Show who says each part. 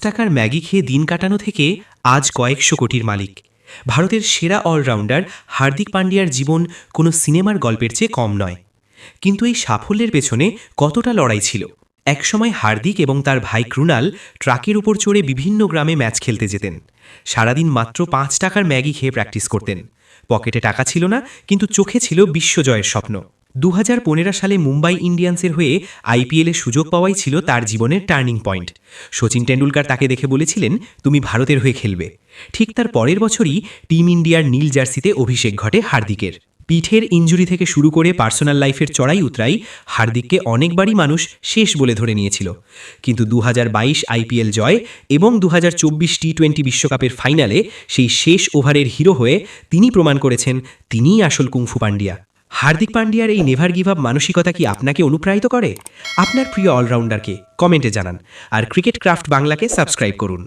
Speaker 1: টাকার ম্যাগি খেয়ে দিন কাটানো থেকে আজ কয়েকশো কোটির মালিক। ভারতের সেরা অলরাউন্ডার হার্দিক পান্ডিয়ার জীবন কোনো সিনেমার গল্পের চেয়ে কম নয়। কিন্তু এই সাফল্যের পেছনে কতটা লড়াই ছিল। একসময় হার্দিক এবং তার ভাই ক্রুনাল ট্রাকের উপর চড়ে বিভিন্ন গ্রামে ম্যাচ খেলতে যেতেন। সারাদিন মাত্র 5 টাকার ম্যাগি খেয়ে প্র্যাকটিস করতেন। পকেটে টাকা ছিল না, কিন্তু চোখে ছিল বিশ্বজয়ের স্বপ্ন। 2015 সালে মুম্বাই ইন্ডিয়ান্সের হয়ে আইপিএলে সুযোগ পাওয়াই ছিল তার জীবনের টার্নিং পয়েন্ট। সচিন টেন্ডুলকার তাকে দেখে বলেছিলেন, তুমি ভারতের হয়ে খেলবে। ঠিক তার পরের বছরই টিম ইন্ডিয়ার নীল জার্সিতে অভিষেক ঘটে হার্দিকের। পিঠের ইনজুরি থেকে শুরু করে পার্সোনাল লাইফের চড়াই উতরাই হার্দিককে অনেকবারই মানুষ শেষ বলে ধরে নিয়েছিল। কিন্তু 2022 আইপিএল জয় এবং 2024 টি-20 বিশ্বকাপের ফাইনালে সেই শেষ ওভারের হিরো হয়ে তিনি প্রমাণ করেছেন তিনিই আসল কুংফু পান্ডিয়া। হার্দিক পান্ডিয়ার এই নেভার গিভ আপ মানসিকতা কি আপনাকে অনুপ্রাণিত করে? আপনার প্রিয় অলরাউন্ডারকে কমেন্টে জানান, আর ক্রিকেট ক্রাফট বাংলাকে সাবস্ক্রাইব করুন।